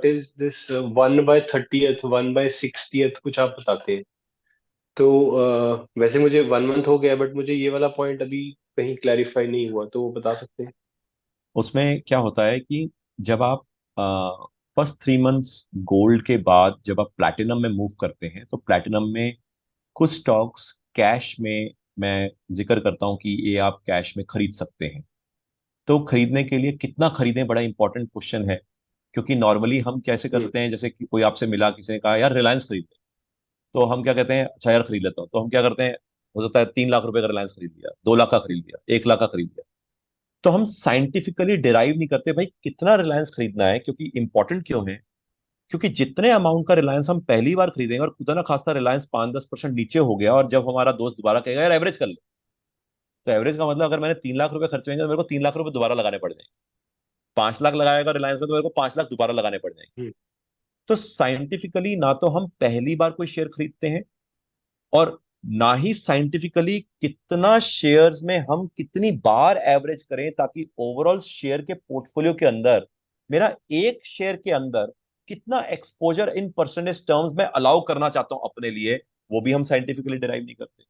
Is this 1/30th 1/60th कुछ आप बताते हैं। तो वैसे मुझे 1 मंथ हो गया, बट मुझे ये वाला पॉइंट अभी कहीं क्लैरिफाई नहीं हुआ, तो वो बता सकते हैं। उसमें क्या होता है कि जब आप फर्स्ट 3 मंथ्स गोल्ड के बाद जब आप प्लैटिनम में मूव करते हैं तो प्लैटिनम में कुछ स्टॉक्स कैश में, मैं जिक्र करता हूं कि ये आप कैश में खरीद सकते हैं। तो खरीदने के लिए कितना खरीदें बड़ा इंपॉर्टेंट क्वेश्चन है। क्योंकि नॉर्मली हम कैसे हम्म। करते हैं, जैसे कि कोई आपसे मिला, किसी ने कहा यार रिलायंस खरीद ले, तो हम क्या कहते हैं, अच्छा यार खरीद लेता हूँ। तो हम क्या करते हैं, हो सकता है 3 लाख रुपए का रिलायंस खरीद लिया, 2 लाख का खरीद लिया, 1 लाख का खरीद लिया। तो हम साइंटिफिकली डिराइव नहीं करते भाई कितना रिलायंस खरीदना है। क्योंकि इंपॉर्टेंट क्यों है, क्योंकि जितने अमाउंट का रिलायंस हम पहली बार खरीदेंगे और खुदा ना खास्ता रिलायंस 5-10% नीचे हो गया, और जब हमारा दोस्त दोबारा कहेगा यार एवरेज कर ले, तो एवरेज का मतलब अगर मैंने 3 लाख रुपए खर्चे होंगे तो मेरे को 3 लाख रुपए दोबारा लगाने पड़ जाएंगे। 5 लाख लगाएगा रिलायंस में तो मेरे को 5 लाख दोबारा लगाने पड़ जाएंगे। हम्म। तो साइंटिफिकली ना तो हम पहली बार कोई शेयर खरीदते हैं, और ना ही साइंटिफिकली कितना शेयर्स में हम कितनी बार एवरेज करें ताकि ओवरऑल शेयर के पोर्टफोलियो के अंदर मेरा एक शेयर के अंदर कितना एक्सपोजर इन परसेंटेज टर्म्स में अलाउ करना चाहता हूं अपने लिए, वो भी हम साइंटिफिकली डिराइव नहीं करते।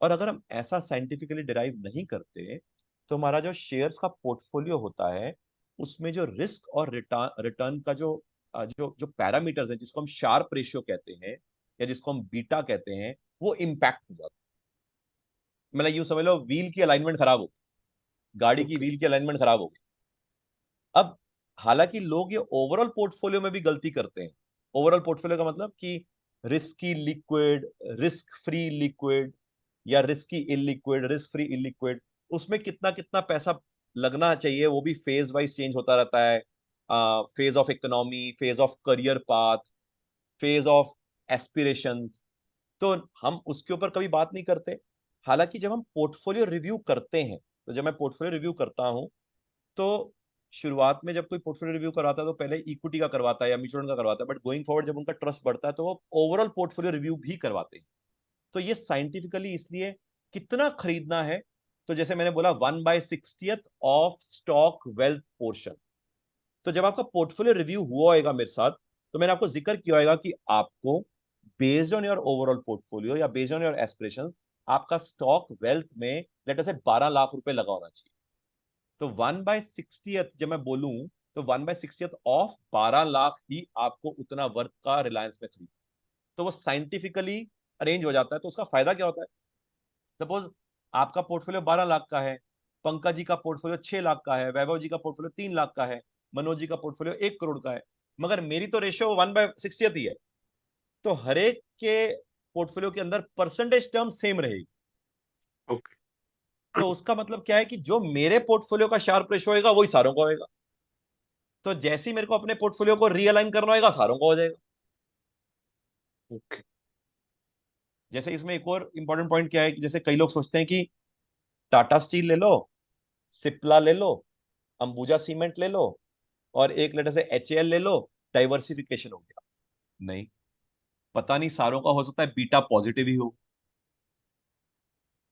और अगर हम ऐसा साइंटिफिकली डिराइव नहीं करते तो हमारा जो शेयर्स का पोर्टफोलियो होता है उसमें जो रिस्क और रिटर्न रिटर्न का जो जो जो पैरामीटर्स है, जिसको हम शार्प रेशियो कहते हैं या जिसको हम बीटा कहते हैं, वो इम्पैक्ट हो जाता है। मतलब यूं समझ लो व्हील की अलाइनमेंट खराब हो गई, गाड़ी की ओके। व्हील की अलाइनमेंट खराब हो गई। अब हालांकि लोग ये ओवरऑल पोर्टफोलियो में भी गलती करते हैं। ओवरऑल पोर्टफोलियो का मतलब कि risky liquid, risk free liquid, या risky illiquid, risk free illiquid, उसमें कितना कितना पैसा लगना चाहिए वो भी फेज वाइज चेंज होता रहता है। Phase of economy, phase of career path, phase of aspirations. तो हम उसके ऊपर कभी बात नहीं करते। हालांकि जब हम पोर्टफोलियो रिव्यू करते हैं, तो जब मैं पोर्टफोलियो रिव्यू करता हूं तो शुरुआत में जब कोई पोर्टफोलियो रिव्यू करवाता है तो पहले इक्विटी का करवाता है या म्यूचुअल फंड का करवाता है, बट गोइंग फॉरवर्ड जब उनका ट्रस्ट बढ़ता है तो वो ओवरऑल पोर्टफोलियो रिव्यू भी करवाते हैं। तो ये साइंटिफिकली इसलिए कितना खरीदना है, तो जैसे मैंने बोला 1/60th of stock wealth portion. तो जब आपका पोर्टफोलियो रिव्यू हुआ होगा मेरे साथ, तो मैंने आपको जिक्र किया होगा कि आपको based on your overall portfolio या बेस्ड ऑन योर एस्पिरेशंस आपका स्टॉक वेल्थ में लेट अस से 12 लाख रुपए लगा होना चाहिए। तो 1/60th जब मैं बोलूं तो 1/60th ऑफ 12 लाख ही आपको उतना वर्थ का रिलायंस में खरीद, तो वो साइंटिफिकली अरेंज हो जाता है। तो उसका फायदा क्या होता है, सपोज आपका पोर्टफोलियो 12 लाख का है, पंकज जी का पोर्टफोलियो 6 लाख का है, वैभव जी का पोर्टफोलियो 3 लाख का है, मनोज जी का पोर्टफोलियो 1 करोड़ का है, मगर मेरी तो रेशियो 1/60th ही है। तो हर एक के पोर्टफोलियो के अंदर परसेंटेज टर्म सेम रहेगी। ओके। तो उसका मतलब क्या है कि जो मेरे पोर्टफोलियो का शार्प रेशियो होगा वही सारों का होगा। तो जैसे ही मेरे को अपने पोर्टफोलियो को रीअलाइन करना होगा सारों का हो जाएगा। ओके। जैसे इसमें एक और इंपॉर्टेंट पॉइंट क्या है कि जैसे कई लोग सोचते हैं कि टाटा स्टील ले लो, सिप्ला ले लो, अंबुजा सीमेंट ले लो, और एक लेटर से HAL ले लो, डाइवर्सिफिकेशन हो गया। नहीं, पता नहीं सारों का हो सकता है बीटा पॉजिटिव ही हो।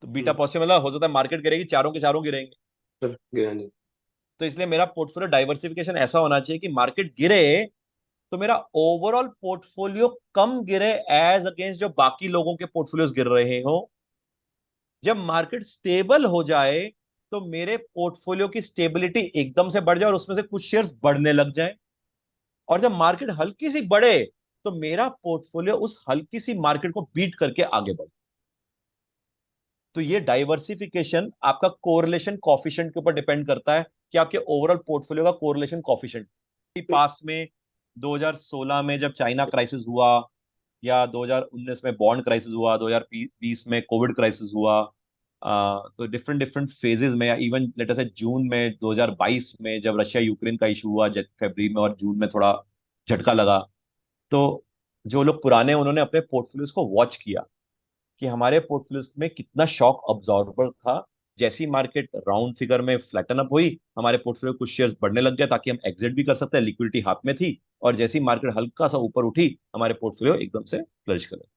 तो बीटा हम्म। पॉजिटिव मतलब हो सकता है मार्केट गिरेगी, चारों के चारों गिरेंगे। सर गया नहीं। तो इसलिए मेरा पोर्टफोलियो डाइवर्सिफिकेशन ऐसा होना चाहिए कि मार्केट गिरे तो मेरा ओवरऑल पोर्टफोलियो कम गिरे एज अगेंस्ट जो बाकी लोगों के पोर्टफोलियोज गिर रहे हो। जब मार्केट स्टेबल हो जाए तो मेरे पोर्टफोलियो की स्टेबिलिटी एकदम से बढ़ जाए और उसमें से कुछ शेयर्स बढ़ने लग जाए। और जब मार्केट हल्की सी बढ़े तो मेरा पोर्टफोलियो उस हल्की सी मार्केट को बीट करके आगे बढ़े। तो ये डाइवर्सिफिकेशन आपका कोरिलेशन कॉफिशिएंट के ऊपर डिपेंड करता है कि आपके ओवरऑल पोर्टफोलियो का कोरिलेशन कॉफिशिएंट। पास में 2016 में जब चाइना क्राइसिस हुआ, या 2019 में बॉन्ड क्राइसिस हुआ, 2020 में कोविड क्राइसिस हुआ, तो डिफरेंट डिफरेंट फेजेस में, या इवन लेट अस से जून में 2022 में जब रशिया यूक्रेन का इशू हुआ, फरवरी में और जून में थोड़ा झटका लगा। तो जो लोग पुराने हैं, उन्होंने अपने पोर्टफोलियोज को वॉच किया कि हमारे पोर्टफोलियोज में कितना शॉक अब्जॉर्बर था। जैसी मार्केट राउंड फिगर में फ्लैटन अप हुई, हमारे पोर्टफोलियो कुछ शेयर्स बढ़ने लग गए ताकि हम एग्जिट भी कर सकते हैं, लिक्विडिटी हाथ में थी। और जैसी मार्केट हल्का सा ऊपर उठी, हमारे पोर्टफोलियो एकदम से फ्लरिश कर गए।